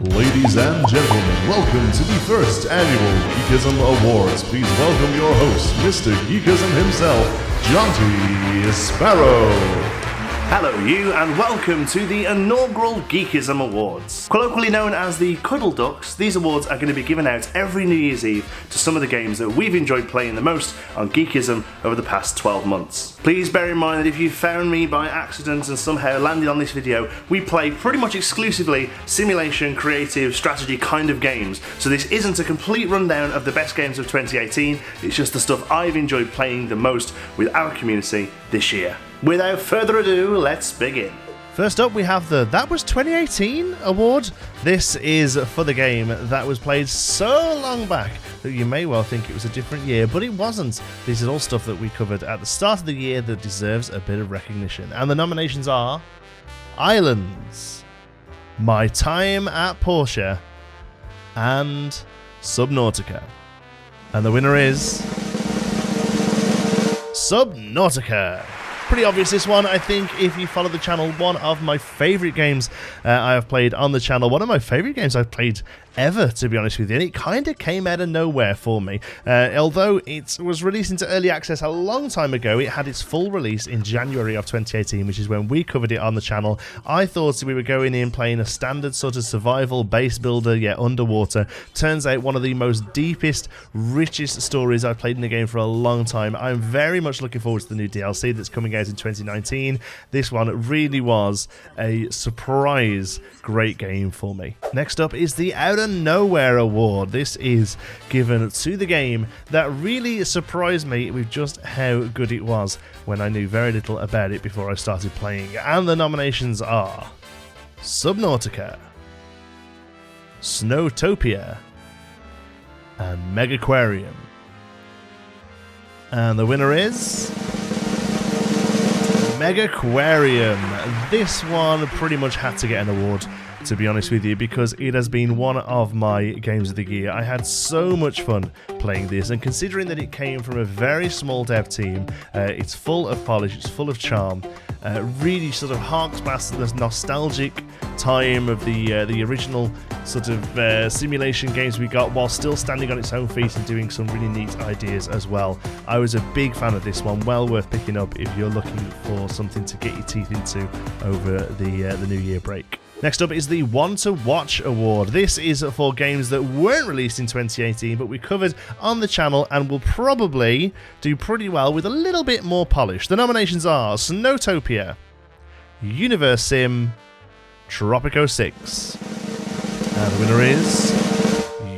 Ladies and gentlemen, welcome to the first annual Geekism Awards. Please welcome your host, Mr. Geekism himself, Jaunty Sparrow. Hello you, and welcome to the inaugural Geekism Awards. Colloquially known as the CuddleDucks, these awards are going to be given out every New Year's Eve to some of the games that we've enjoyed playing the most on Geekism over the past 12 months. Please bear in mind that if you found me by accident and somehow landed on this video, we play pretty much exclusively simulation, creative, strategy kind of games, so this isn't a complete rundown of the best games of 2018, it's just the stuff I've enjoyed playing the most with our community this year. Without further ado, let's begin. First up, we have the That Was 2018 award. This is for the game that was played so long back that you may well think it was a different year, but it wasn't. This is all stuff that we covered at the start of the year that deserves a bit of recognition. And the nominations are Islands, My Time at Porsche, and Subnautica. And the winner is Subnautica. Pretty obvious, this one. I think if you follow the channel, one of my favourite games I have played on the channel, one of my favourite games I've played ever, to be honest with you, and it kind of came out of nowhere for me. Although it was released into early access a long time ago, it had its full release in January of 2018, which is when we covered it on the channel. I thought we were going in playing a standard sort of survival base builder, yet underwater. Turns out one of the most deepest, richest stories I've played in the game for a long time. I'm very much looking forward to the new DLC that's coming out in 2019. This one really was a surprise great game for me. Next up is the Outta Nowhere Award. This is given to the game that really surprised me with just how good it was when I knew very little about it before I started playing. And the nominations are Subnautica, Snowtopia, and Megaquarium. And the winner is Megaquarium. This one pretty much had to get an award, to be honest with you, because it has been one of my games of the year. I had so much fun playing this, and considering that it came from a very small dev team, it's full of polish, it's full of charm, really sort of harks back to this nostalgic time of the original sort of simulation games we got, while still standing on its own feet and doing some really neat ideas as well. I was a big fan of this one, well worth picking up if you're looking for something to get your teeth into over the New Year break. Next up is the One to Watch Award. This is for games that weren't released in 2018, but we covered on the channel and will probably do pretty well with a little bit more polish. The nominations are Snowtopia, Universe Sim, Tropico 6. And the winner is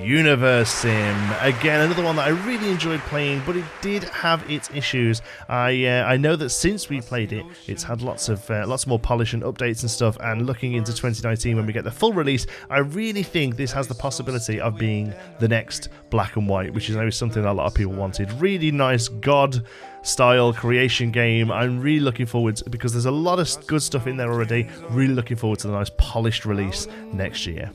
Universe Sim. Again, another one that I really enjoyed playing, but it did have its issues. I know that since we played it, it's had lots more polish and updates and stuff, and looking into 2019 when we get the full release, I really think this has the possibility of being the next Black and White, which is always something that a lot of people wanted. Really nice God style creation game. I'm really looking forward to, because there's a lot of good stuff in there already. Really looking forward to the nice polished release next year.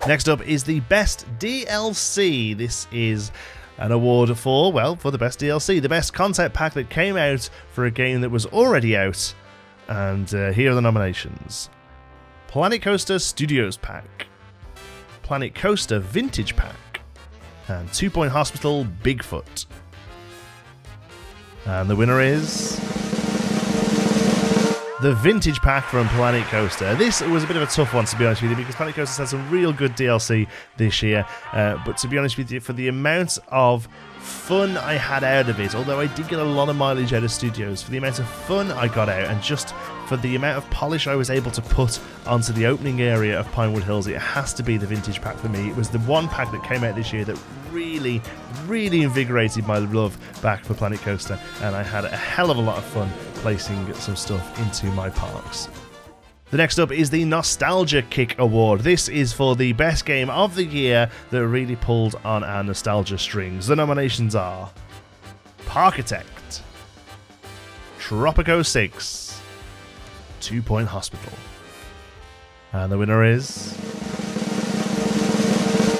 Next up is the Best DLC. This is an award for the best DLC, the best content pack that came out for a game that was already out. And here are the nominations: Planet Coaster Studios Pack, Planet Coaster Vintage Pack, and 2 Point Hospital Bigfoot. And the winner is the Vintage Pack from Planet Coaster. This was a bit of a tough one, to be honest with you, because Planet Coaster's had some real good DLC this year, but to be honest with you, for the amount of fun I had out of it, although I did get a lot of mileage out of Studios, for the amount of fun I got out, and just for the amount of polish I was able to put onto the opening area of Pinewood Hills, it has to be the Vintage Pack for me. It was the one pack that came out this year that really, really invigorated my love back for Planet Coaster, and I had a hell of a lot of fun placing some stuff into my parks. The next up is the Nostalgia Kick Award. This is for the best game of the year that really pulled on our nostalgia strings. The nominations are Parkitect, Tropico 6, 2 Point Hospital. And the winner is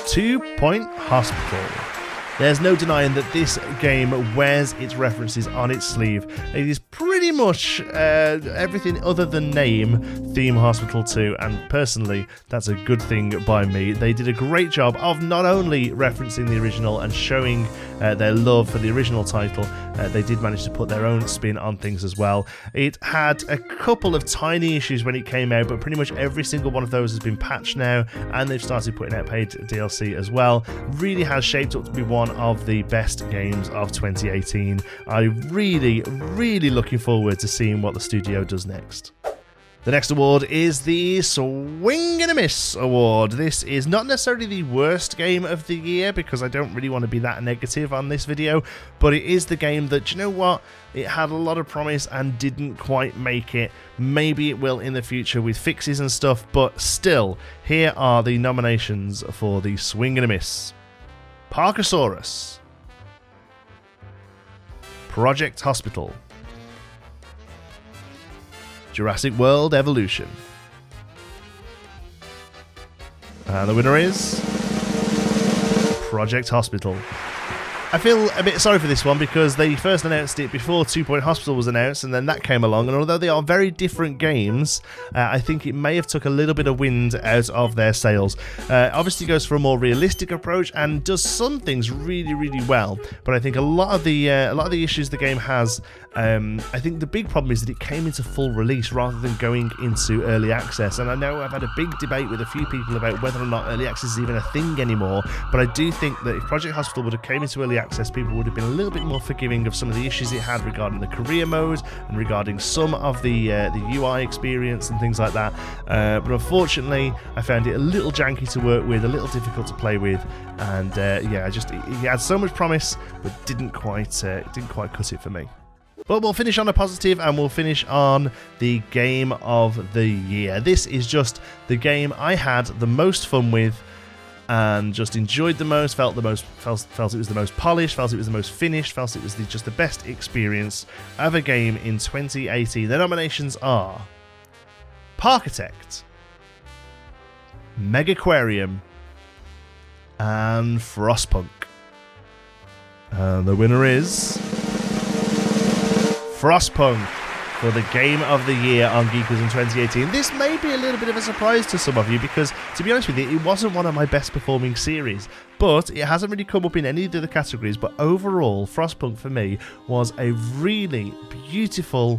2 Point Hospital. There's no denying that this game wears its references on its sleeve. It is pretty pretty much everything other than name Theme Hospital 2, and personally, that's a good thing by me. They did a great job of not only referencing the original and showing their love for the original title, they did manage to put their own spin on things as well. It had a couple of tiny issues when it came out, but pretty much every single one of those has been patched now, and they've started putting out paid DLC as well. Really has shaped up to be one of the best games of 2018. I'm really looking forward to seeing what the studio does next. The next award is the Swing and a Miss Award. This is not necessarily the worst game of the year, because I don't really want to be that negative on this video, but it is the game that, you know what, it had a lot of promise and didn't quite make it. Maybe it will in the future with fixes and stuff, but still, here are the nominations for the Swing and a Miss. Parkosaurus, Project Hospital, Jurassic World Evolution. And the winner is Project Hospital. I feel a bit sorry for this one because they first announced it before 2 Point Hospital was announced, and then that came along, and although they are very different games, I think it may have took a little bit of wind out of their sails. Obviously goes for a more realistic approach and does some things really well, but I think a lot of the issues the game has, I think the big problem is that it came into full release rather than going into early access, and I know I've had a big debate with a few people about whether or not early access is even a thing anymore, but I do think that if Project Hospital would have came into early access, people would have been a little bit more forgiving of some of the issues it had regarding the career mode and regarding some of the UI experience and things like that. But unfortunately, I found it a little janky to work with, a little difficult to play with, and yeah, it had so much promise, but didn't quite cut it for me. But we'll finish on a positive, and we'll finish on the game of the year. This is just the game I had the most fun with, and just enjoyed the most, felt it was the most polished, felt it was the most finished, felt it was just the best experience of a game in 2018. The nominations are Parkitect, Megaquarium, and Frostpunk. And the winner is Frostpunk for the Game of the Year on Geekism 2018. This may be a little bit of a surprise to some of you because, to be honest with you, it wasn't one of my best performing series, but it hasn't really come up in any of the other categories. But overall, Frostpunk for me was a really beautiful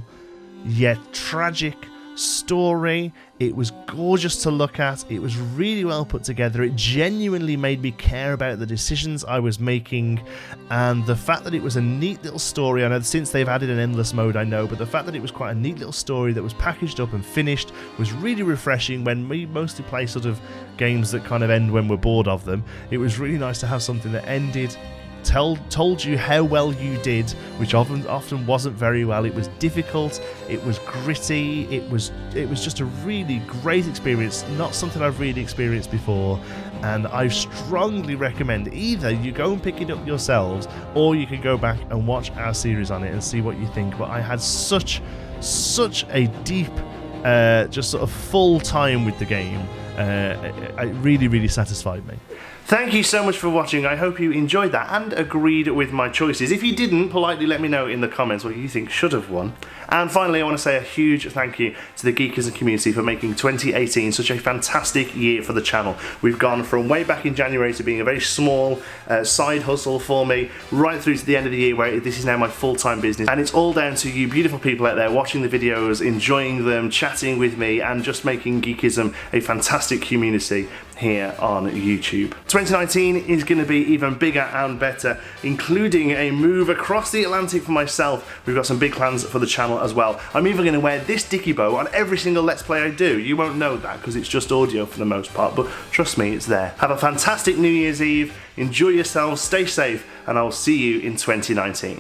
yet tragic story. It was gorgeous to look at. It was really well put together. It genuinely made me care about the decisions I was making, and the fact that it was a neat little story. I know since they've added an endless mode, I know, but the fact that it was quite a neat little story that was packaged up and finished was really refreshing. When we mostly play sort of games that kind of end when we're bored of them, it was really nice to have something that ended, told you how well you did, which often wasn't very well. It was difficult, it was gritty, it was just a really great experience, not something I've really experienced before, and I strongly recommend either you go and pick it up yourselves, or you can go back and watch our series on it and see what you think. But I had such a deep, just sort of full time with the game. It really satisfied me. Thank you so much for watching. I hope you enjoyed that and agreed with my choices. If you didn't, politely let me know in the comments what you think should have won. And finally, I want to say a huge thank you to the Geekism community for making 2018 such a fantastic year for the channel. We've gone from way back in January to being a very small side hustle for me, right through to the end of the year where this is now my full-time business. And it's all down to you beautiful people out there watching the videos, enjoying them, chatting with me, and just making Geekism a fantastic community here on YouTube. 2019 is going to be even bigger and better, including a move across the Atlantic for myself. We've got some big plans for the channel as well. I'm even going to wear this dicky bow on every single Let's Play I do. You won't know that because it's just audio for the most part, but trust me, it's there. Have a fantastic New Year's Eve, enjoy yourselves, stay safe, and I'll see you in 2019.